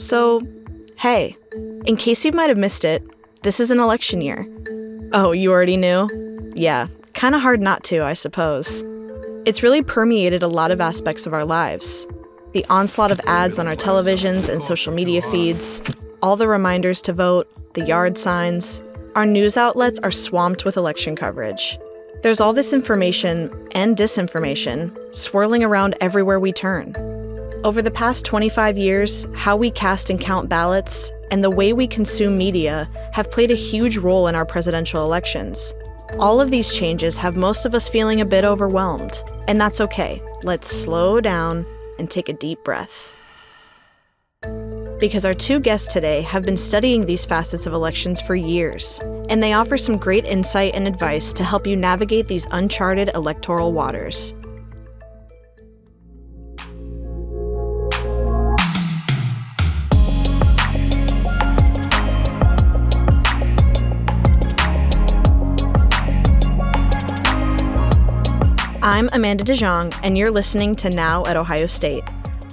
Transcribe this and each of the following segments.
So, hey, in case you might have missed it, this is an election year. Oh, you already knew? Yeah, kind of hard not to, I suppose. It's really permeated a lot of aspects of our lives. The onslaught of ads on our televisions and social media feeds, all the reminders to vote, the yard signs. Our news outlets are swamped with election coverage. There's all this information and disinformation swirling around everywhere we turn. Over the past 25 years, how we cast and count ballots and the way we consume media have played a huge role in our presidential elections. All of these changes have most of us feeling a bit overwhelmed, and that's okay. Let's slow down and take a deep breath. Because our two guests today have been studying these facets of elections for years, and they offer some great insight and advice to help you navigate these uncharted electoral waters. I'm Amanda DeJong, and you're listening to Now at Ohio State.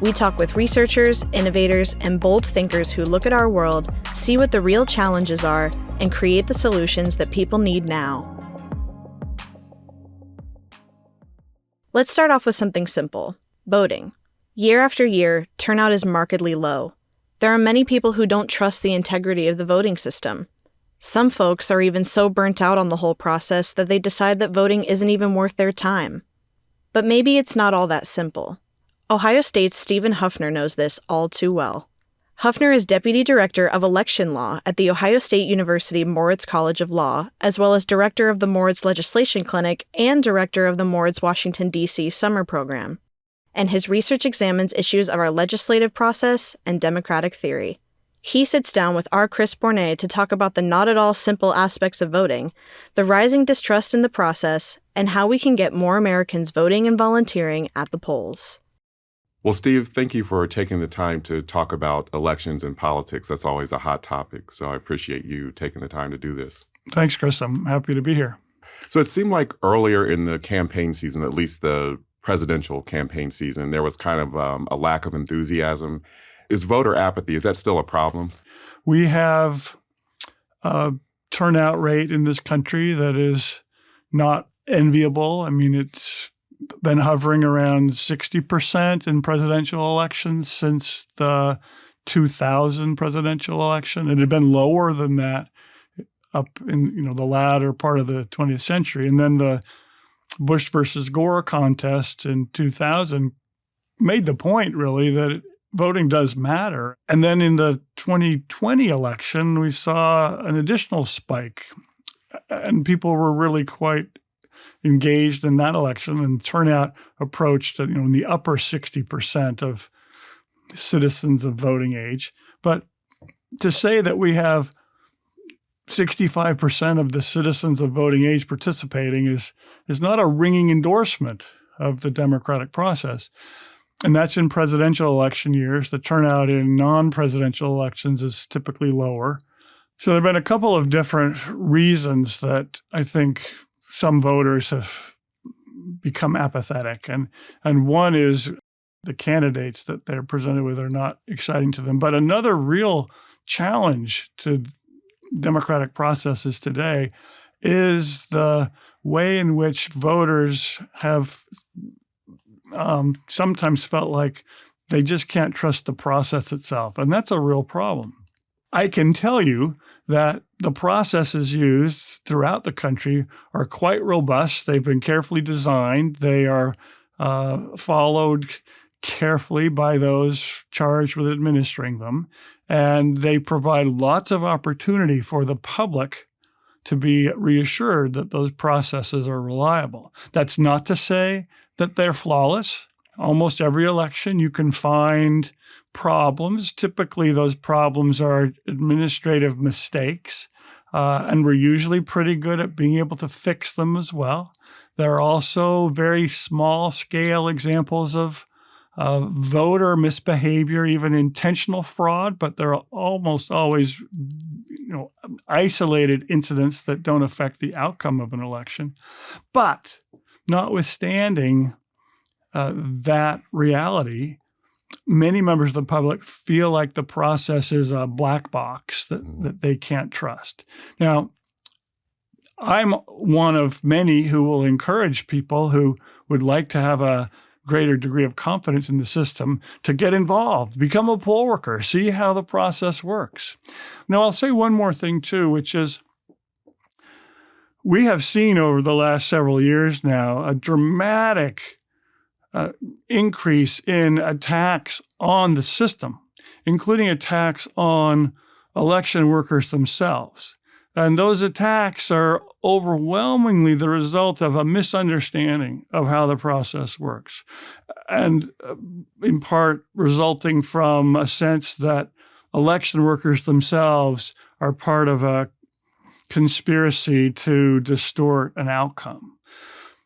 We talk with researchers, innovators, and bold thinkers who look at our world, see what the real challenges are, and create the solutions that people need now. Let's start off with something simple: voting. Year after year, turnout is markedly low. There are many people who don't trust the integrity of the voting system. Some folks are even so burnt out on the whole process that they decide that voting isn't even worth their time. But maybe it's not all that simple. Ohio State's Stephen Huffner knows this all too well. Huffner is Deputy Director of Election Law at the Ohio State University Moritz College of Law, as well as Director of the Moritz Legislation Clinic and Director of the Moritz Washington, D.C. Summer Program. And his research examines issues of our legislative process and democratic theory. He sits down with our Chris Bournet to talk about the not-at-all simple aspects of voting, the rising distrust in the process, and how we can get more Americans voting and volunteering at the polls. Well, Steve, thank you for taking the time to talk about elections and politics. That's always a hot topic, so I appreciate you taking the time to do this. Thanks, Chris. I'm happy to be here. So it seemed like earlier in the campaign season, at least the presidential campaign season, there was kind of a lack of enthusiasm. Is voter apathy, is that still a problem? We have a turnout rate in this country that is not enviable. I mean, it's been hovering around 60% in presidential elections since the 2000 presidential election. It had been lower than that up in the latter part of the 20th century. And then the Bush versus Gore contest in 2000 made the point, really, that voting does matter. And then in the 2020 election, we saw an additional spike, and people were really quite engaged in that election, and turnout approached in the upper 60% of citizens of voting age. But to say that we have 65% of the citizens of voting age participating is not a ringing endorsement of the democratic process. And that's in presidential election years. The turnout in non-presidential elections is typically lower. So there have been a couple of different reasons that I think some voters have become apathetic. And one is the candidates that they're presented with are not exciting to them. But another real challenge to democratic processes today is the way in which voters have sometimes felt like they just can't trust the process itself. And that's a real problem. I can tell you that the processes used throughout the country are quite robust. They've been carefully designed. They are followed carefully by those charged with administering them. And they provide lots of opportunity for the public to be reassured that those processes are reliable. That's not to say that they're flawless. Almost every election, you can find problems. Typically, those problems are administrative mistakes, and we're usually pretty good at being able to fix them as well. There are also very small-scale examples of voter misbehavior, even intentional fraud, but there are almost always isolated incidents that don't affect the outcome of an election. But notwithstanding that reality, many members of the public feel like the process is a black box that they can't trust. Now, I'm one of many who will encourage people who would like to have a greater degree of confidence in the system to get involved, become a poll worker, see how the process works. Now, I'll say one more thing too, which is we have seen over the last several years now a dramatic increase in attacks on the system, including attacks on election workers themselves. And those attacks are overwhelmingly the result of a misunderstanding of how the process works, and in part resulting from a sense that election workers themselves are part of a conspiracy to distort an outcome.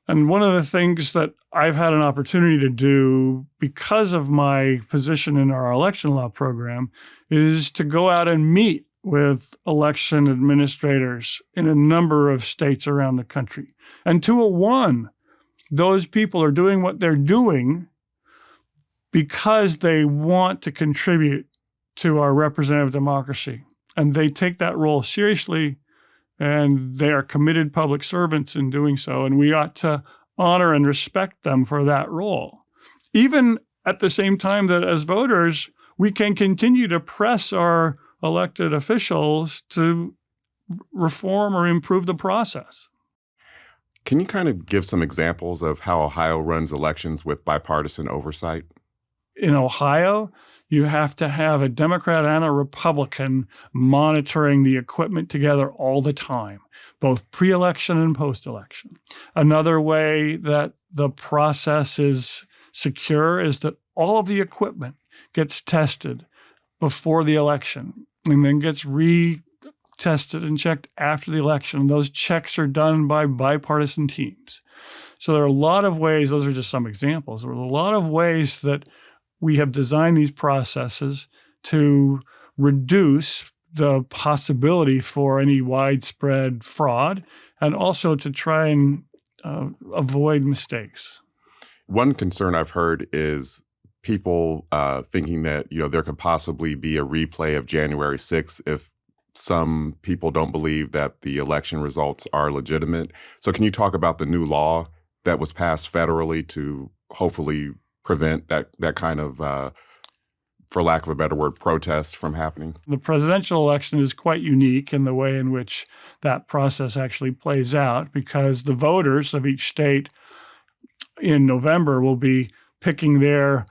And one of the things that I've had an opportunity to do because of my position in our election law program is to go out and meet with election administrators in a number of states around the country. And 201, those people are doing what they're doing because they want to contribute to our representative democracy. And they take that role seriously, and they are committed public servants in doing so. And we ought to honor and respect them for that role. Even at the same time that as voters, we can continue to press our elected officials to reform or improve the process. Can you kind of give some examples of how Ohio runs elections with bipartisan oversight? In Ohio, you have to have a Democrat and a Republican monitoring the equipment together all the time, both pre-election and post-election. Another way that the process is secure is that all of the equipment gets tested before the election and then gets retested and checked after the election. Those checks are done by bipartisan teams. So there are a lot of ways, those are just some examples, there are a lot of ways that we have designed these processes to reduce the possibility for any widespread fraud and also to try and avoid mistakes. One concern I've heard is people thinking that, there could possibly be a replay of January 6th if some people don't believe that the election results are legitimate. So can you talk about the new law that was passed federally to hopefully prevent that kind of, for lack of a better word, protest from happening? The presidential election is quite unique in the way in which that process actually plays out, because the voters of each state in November will be picking their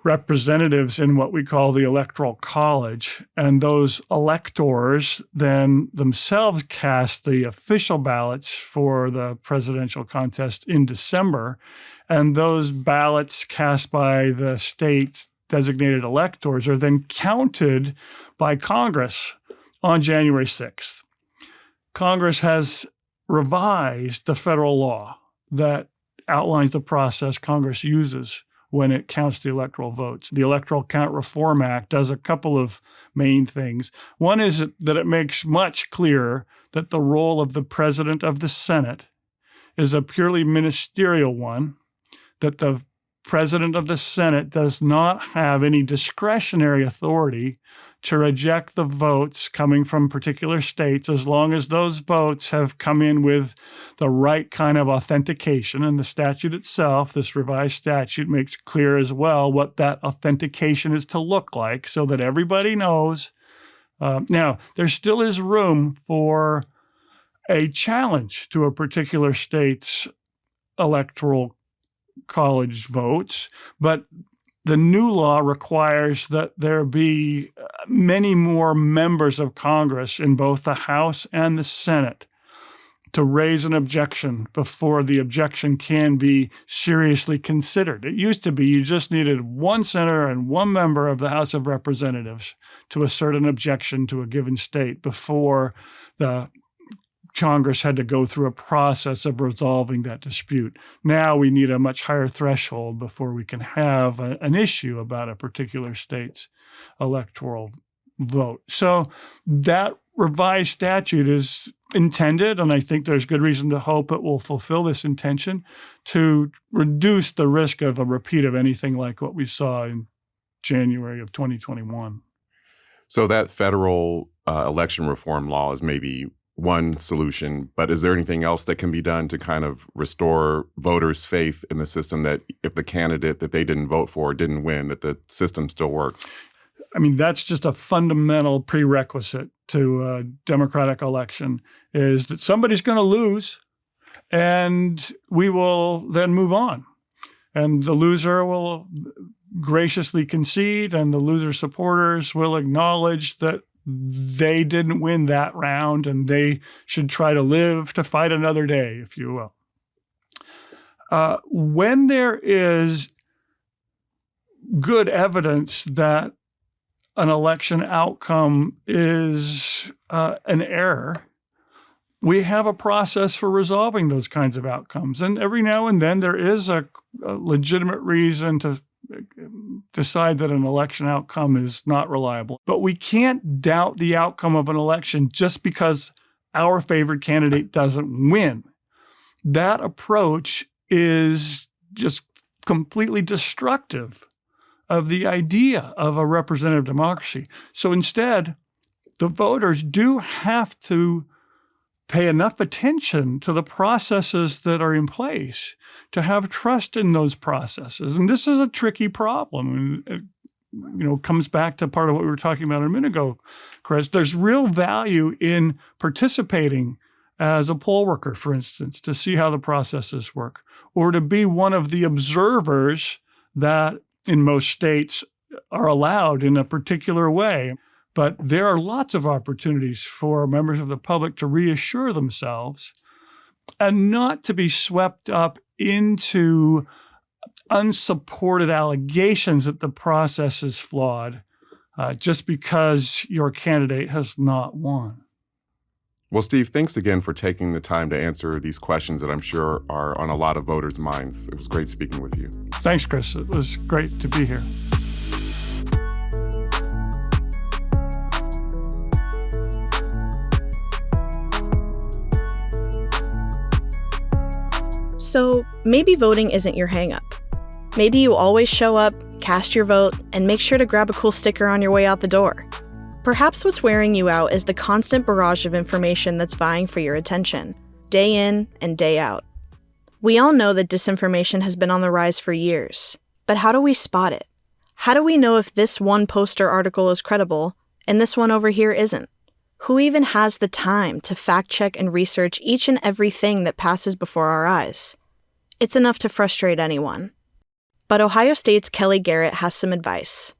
representatives in what we call the Electoral College. And those electors then themselves cast the official ballots for the presidential contest in December. And those ballots cast by the state's designated electors are then counted by Congress on January 6th. Congress has revised the federal law that outlines the process Congress uses when it counts the electoral votes. The Electoral Count Reform Act does a couple of main things. One is that it makes much clearer that the role of the president of the Senate is a purely ministerial one, that the president of the Senate does not have any discretionary authority to reject the votes coming from particular states as long as those votes have come in with the right kind of authentication. And the statute itself, this revised statute, makes clear as well what that authentication is to look like so that everybody knows. Now, there still is room for a challenge to a particular state's electoral college votes, but the new law requires that there be many more members of Congress in both the House and the Senate to raise an objection before the objection can be seriously considered. It used to be you just needed one senator and one member of the House of Representatives to assert an objection to a given state before the Congress had to go through a process of resolving that dispute. Now we need a much higher threshold before we can have an issue about a particular state's electoral vote. So that revised statute is intended, and I think there's good reason to hope it will fulfill this intention, to reduce the risk of a repeat of anything like what we saw in January of 2021. So that federal election reform law is maybe one solution, but is there anything else that can be done to kind of restore voters' faith in the system, that if the candidate that they didn't vote for didn't win, that the system still works? I mean, that's just a fundamental prerequisite to a democratic election, is that somebody's going to lose and we will then move on. And the loser will graciously concede, and the loser supporters will acknowledge that they didn't win that round and they should try to live to fight another day, if you will. When there is good evidence that an election outcome is an error, we have a process for resolving those kinds of outcomes. And every now and then there is a legitimate reason to decide that an election outcome is not reliable. But we can't doubt the outcome of an election just because our favorite candidate doesn't win. That approach is just completely destructive of the idea of a representative democracy. So instead, the voters do have to pay enough attention to the processes that are in place to have trust in those processes. And this is a tricky problem. It comes back to part of what we were talking about a minute ago, Chris. There's real value in participating as a poll worker, for instance, to see how the processes work, or to be one of the observers that in most states are allowed in a particular way. But there are lots of opportunities for members of the public to reassure themselves and not to be swept up into unsupported allegations that the process is flawed just because your candidate has not won. Well, Steve, thanks again for taking the time to answer these questions that I'm sure are on a lot of voters' minds. It was great speaking with you. Thanks, Chris. It was great to be here. So maybe voting isn't your hang-up. Maybe you always show up, cast your vote, and make sure to grab a cool sticker on your way out the door. Perhaps what's wearing you out is the constant barrage of information that's vying for your attention, day in and day out. We all know that disinformation has been on the rise for years, but how do we spot it? How do we know if this one poster article is credible and this one over here isn't? Who even has the time to fact-check and research each and everything that passes before our eyes? It's enough to frustrate anyone. But Ohio State's Kelly Garrett has some advice.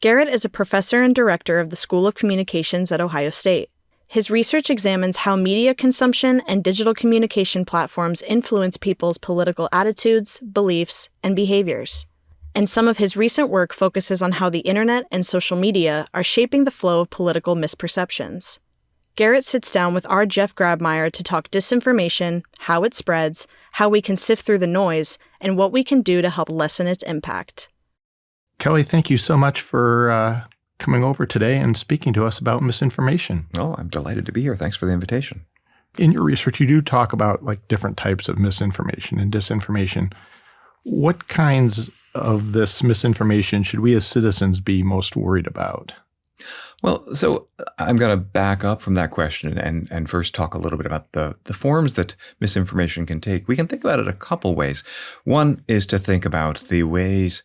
Garrett is a professor and director of the School of Communications at Ohio State. His research examines how media consumption and digital communication platforms influence people's political attitudes, beliefs, and behaviors. And some of his recent work focuses on how the internet and social media are shaping the flow of political misperceptions. Garrett sits down with our Jeff Grabmeyer to talk disinformation, how it spreads, how we can sift through the noise, and what we can do to help lessen its impact. Kelly, thank you so much for coming over today and speaking to us about misinformation. Oh, I'm delighted to be here. Thanks for the invitation. In your research, you do talk about different types of misinformation and disinformation. What kinds of this misinformation should we as citizens be most worried about? Well, so I'm going to back up from that question and first talk a little bit about the forms that misinformation can take. We can think about it a couple ways. One is to think about the ways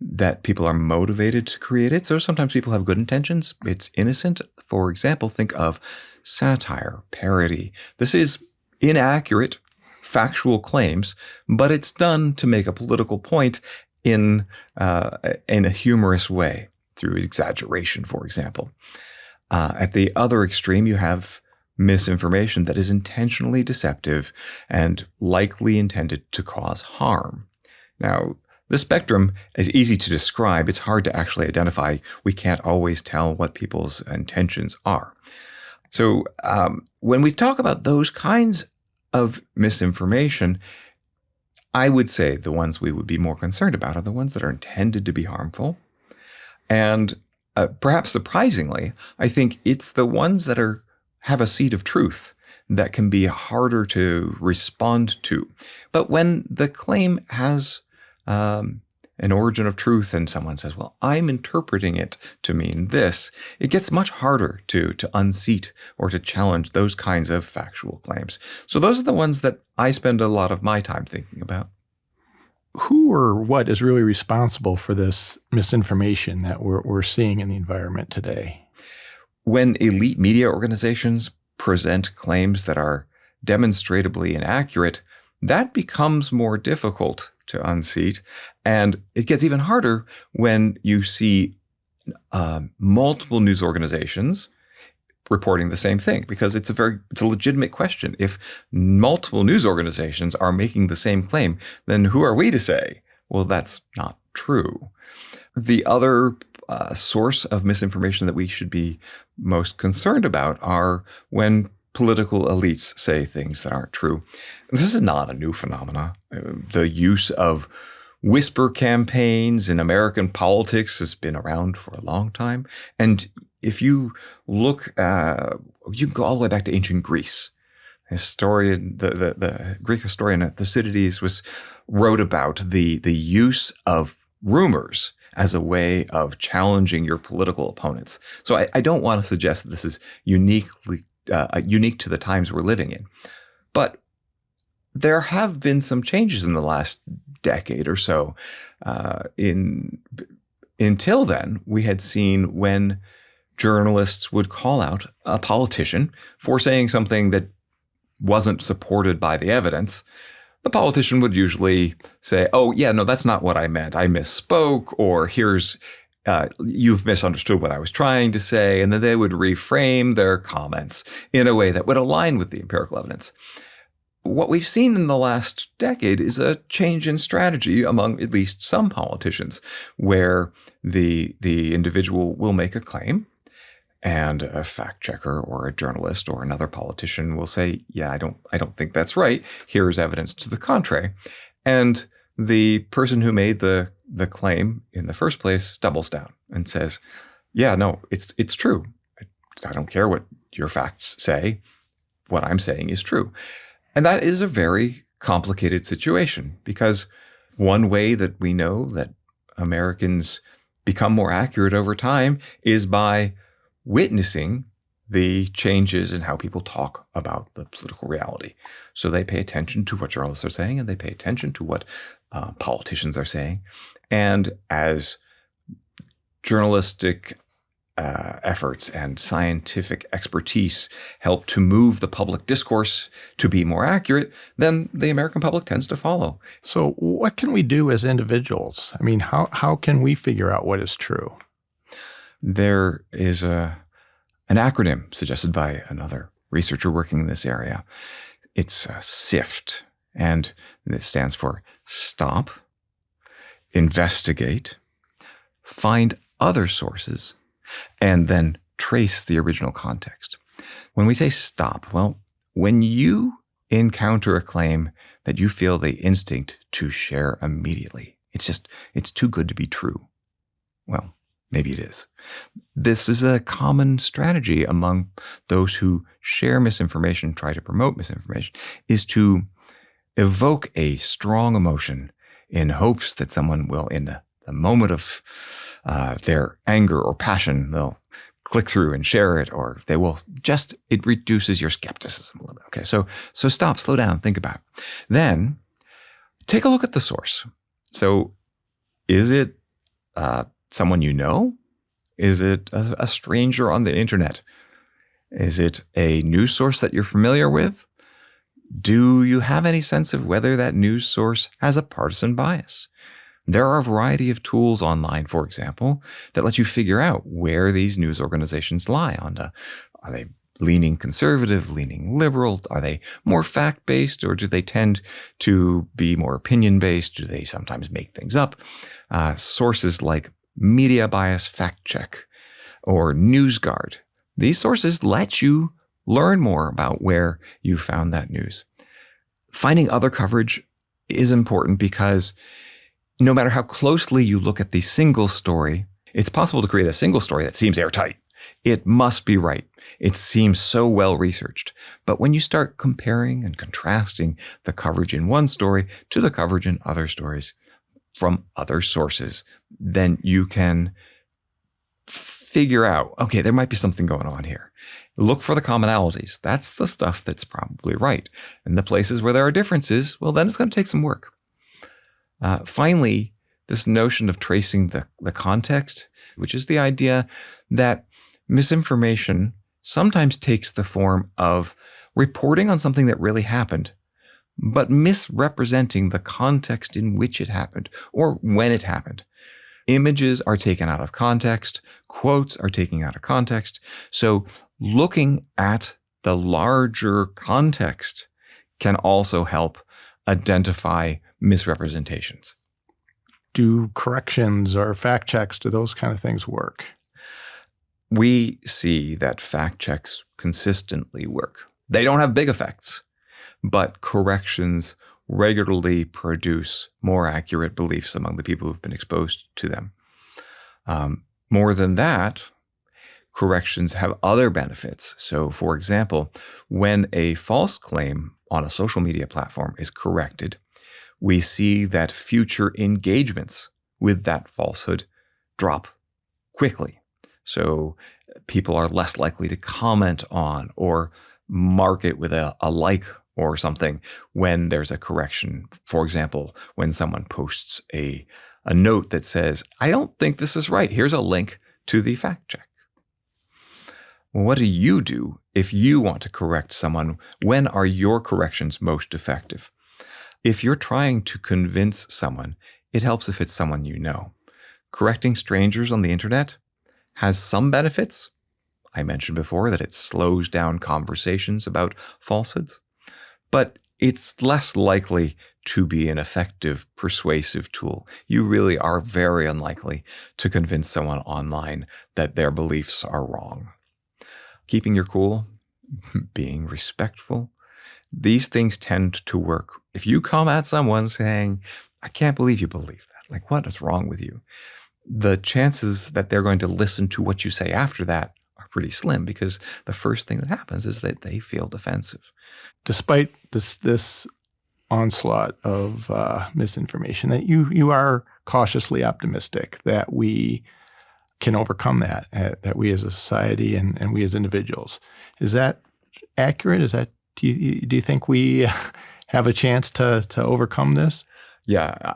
that people are motivated to create it. So sometimes people have good intentions. It's innocent. For example, think of satire, parody. This is inaccurate, factual claims, but it's done to make a political point in a humorous way, through exaggeration, for example. At the other extreme, you have misinformation that is intentionally deceptive and likely intended to cause harm. Now, the spectrum is easy to describe. It's hard to actually identify. We can't always tell what people's intentions are. So when we talk about those kinds of misinformation, I would say the ones we would be more concerned about are the ones that are intended to be harmful. And perhaps surprisingly, I think it's the ones that have a seed of truth that can be harder to respond to. But when the claim has an origin of truth and someone says, well, I'm interpreting it to mean this, it gets much harder to unseat or to challenge those kinds of factual claims. So those are the ones that I spend a lot of my time thinking about. Who or what is really responsible for this misinformation that we're seeing in the environment today? When elite media organizations present claims that are demonstrably inaccurate, that becomes more difficult to unseat. And it gets even harder when you see multiple news organizations reporting the same thing, because it's a legitimate question. If multiple news organizations are making the same claim, then who are we to say, well, that's not true? The other source of misinformation that we should be most concerned about are when political elites say things that aren't true. This is not a new phenomenon. The use of whisper campaigns in American politics has been around for a long time. And if you look, you can go all the way back to ancient Greece. The Greek historian Thucydides wrote about the use of rumors as a way of challenging your political opponents. So I don't want to suggest that this is unique to the times we're living in. But there have been some changes in the last decade or so. Until then, we had seen when journalists would call out a politician for saying something that wasn't supported by the evidence, the politician would usually say, oh, yeah, no, that's not what I meant. I misspoke, or you've misunderstood what I was trying to say. And then they would reframe their comments in a way that would align with the empirical evidence. What we've seen in the last decade is a change in strategy among at least some politicians, where the individual will make a claim and a fact checker or a journalist or another politician will say, yeah, I don't think that's right. Here's evidence to the contrary. And the person who made the claim in the first place doubles down and says, yeah, no, it's true. I don't care what your facts say. What I'm saying is true. And that is a very complicated situation, because one way that we know that Americans become more accurate over time is by witnessing the changes in how people talk about the political reality. So they pay attention to what journalists are saying, and they pay attention to what politicians are saying. And as journalistic efforts and scientific expertise help to move the public discourse to be more accurate, then the American public tends to follow. So what can we do as individuals? I mean, how can we figure out what is true? There is an acronym suggested by another researcher working in this area. It's SIFT, and it stands for stop, investigate, find other sources, and then trace the original context. When we say stop, well, when you encounter a claim that you feel the instinct to share immediately, it's too good to be true. Well, maybe it is. This is a common strategy among those who share misinformation, try to promote misinformation, is to evoke a strong emotion in hopes that someone will, in the moment of their anger or passion, they'll click through and share it, or they will it reduces your skepticism a little bit. Okay, so stop, slow down, think about it. Then take a look at the source. So is it someone you know? Is it a stranger on the internet? Is it a news source that you're familiar with? Do you have any sense of whether that news source has a partisan bias? There are a variety of tools online, for example, that let you figure out where these news organizations lie on are they leaning conservative, leaning liberal? Are they more fact-based, or do they tend to be more opinion-based? Do they sometimes make things up? Sources like Media Bias Fact Check or NewsGuard. These sources let you learn more about where you found that news. Finding other coverage is important because no matter how closely you look at the single story, it's possible to create a single story that seems airtight. It must be right. It seems so well researched. But when you start comparing and contrasting the coverage in one story to the coverage in other stories, from other sources, then you can figure out, okay, there might be something going on here. Look for the commonalities. That's the stuff that's probably right. And the places where there are differences, well, then it's going to take some work. Finally, this notion of tracing the context, which is the idea that misinformation sometimes takes the form of reporting on something that really happened, but misrepresenting the context in which it happened or when it happened. Images are taken out of context, quotes are taken out of context. So looking at the larger context can also help identify misrepresentations. Do corrections or fact checks, do those kind of things work? We see that fact checks consistently work. They don't have big effects, but corrections regularly produce more accurate beliefs among the people who've been exposed to them. More than that, corrections have other benefits. So, for example, when a false claim on a social media platform is corrected, we see that future engagements with that falsehood drop quickly. So people are less likely to comment on or mark it with a like or something when there's a correction. For example, when someone posts a note that says, I don't think this is right. Here's a link to the fact check. What do you do if you want to correct someone? When are your corrections most effective? If you're trying to convince someone, it helps if it's someone you know. Correcting strangers on the internet has some benefits. I mentioned before that it slows down conversations about falsehoods, but it's less likely to be an effective persuasive tool. You really are very unlikely to convince someone online that their beliefs are wrong. Keeping your cool, being respectful, these things tend to work. If you come at someone saying, I can't believe you believe that, like, what is wrong with you? The chances that they're going to listen to what you say after that are pretty slim, because the first thing that happens is that they feel defensive. Despite this onslaught of misinformation, that you are cautiously optimistic that we can overcome that we as a society and we as individuals. Is that accurate? Is that do you think we have a chance to overcome this? Yeah,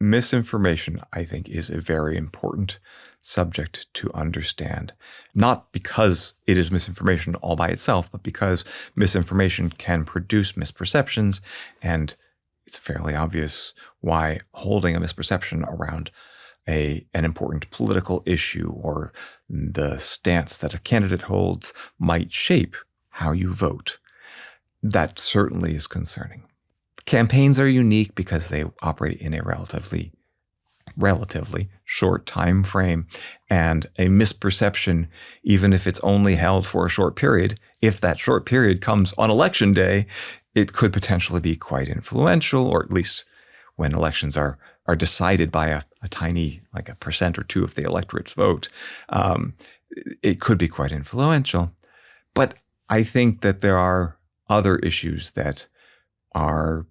misinformation, I think, is a very important subject to understand, not because it is misinformation all by itself, but because misinformation can produce misperceptions, and it's fairly obvious why holding a misperception around an important political issue or the stance that a candidate holds might shape how you vote. That certainly is concerning. Campaigns are unique because they operate in a relatively short time frame, and a misperception, even if it's only held for a short period, if that short period comes on election day, it could potentially be quite influential, or at least when elections are decided by a tiny, like 1% or 2% of the electorate's vote, it could be quite influential. But I think that there are other issues that are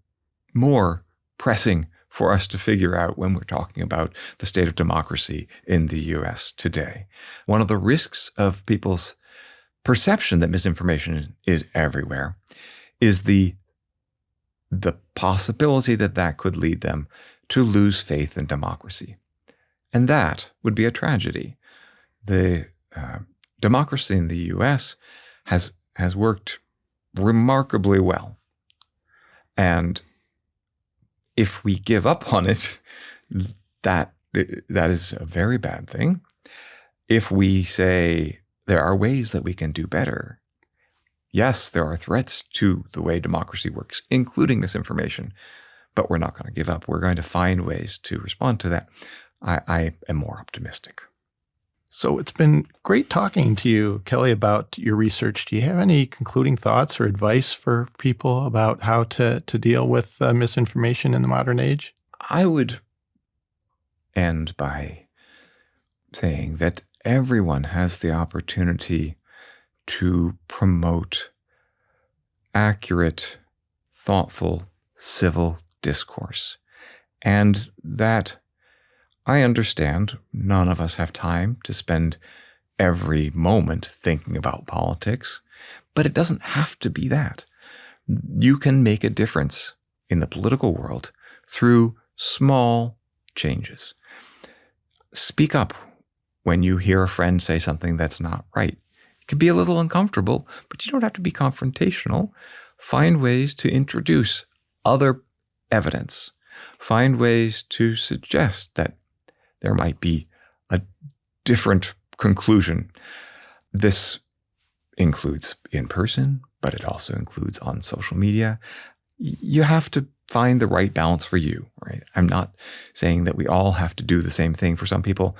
more pressing for us to figure out when we're talking about the state of democracy in the U.S. today. One of the risks of people's perception that misinformation is everywhere is the possibility that could lead them to lose faith in democracy. And that would be a tragedy. The democracy in the U.S. has worked remarkably well. And if we give up on it, that is a very bad thing. If we say there are ways that we can do better, yes, there are threats to the way democracy works, including misinformation, but we're not going to give up. We're going to find ways to respond to that. I am more optimistic. So it's been great talking to you, Kelly, about your research. Do you have any concluding thoughts or advice for people about how to deal with misinformation in the modern age? I would end by saying that everyone has the opportunity to promote accurate, thoughtful, civil discourse. And that I understand none of us have time to spend every moment thinking about politics, but it doesn't have to be that. You can make a difference in the political world through small changes. Speak up when you hear a friend say something that's not right. It can be a little uncomfortable, but you don't have to be confrontational. Find ways to introduce other evidence. Find ways to suggest that there might be a different conclusion. This includes in person, but it also includes on social media. You have to find the right balance for you, right? I'm not saying that we all have to do the same thing. For some people,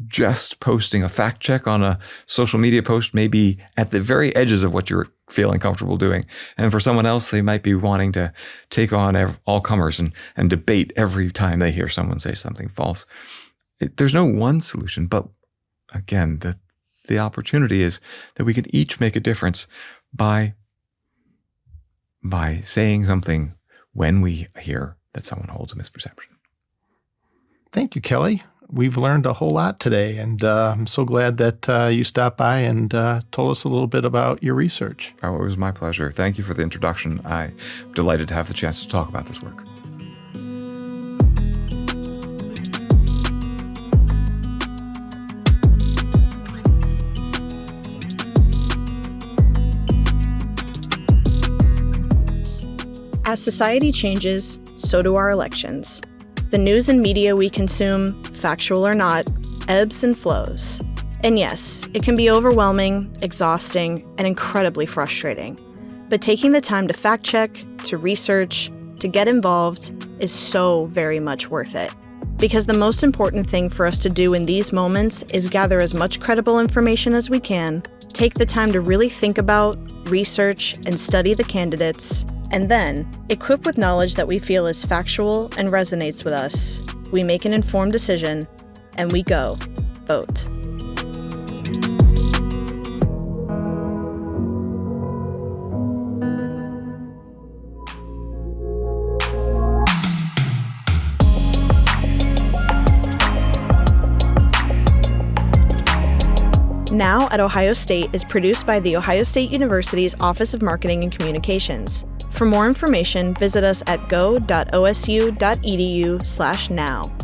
just posting a fact check on a social media post may be at the very edges of what you're feeling comfortable doing. And for someone else, they might be wanting to take on all comers and debate every time they hear someone say something false. There's no one solution, but again, the opportunity is that we can each make a difference by saying something when we hear that someone holds a misperception. Thank you, Kelly. We've learned a whole lot today, and I'm so glad that you stopped by and told us a little bit about your research. Oh, it was my pleasure. Thank you for the introduction. I'm delighted to have the chance to talk about this work. As society changes, so do our elections. The news and media we consume, factual or not, ebbs and flows. And yes, it can be overwhelming, exhausting, and incredibly frustrating. But taking the time to fact check, to research, to get involved is so very much worth it. Because the most important thing for us to do in these moments is gather as much credible information as we can, take the time to really think about, research, and study the candidates, and then, equipped with knowledge that we feel is factual and resonates with us, we make an informed decision, and we go vote. Now at Ohio State is produced by The Ohio State University's Office of Marketing and Communications. For more information, visit us at go.osu.edu/now.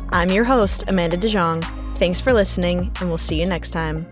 I'm your host, Amanda DeJong. Thanks for listening, and we'll see you next time.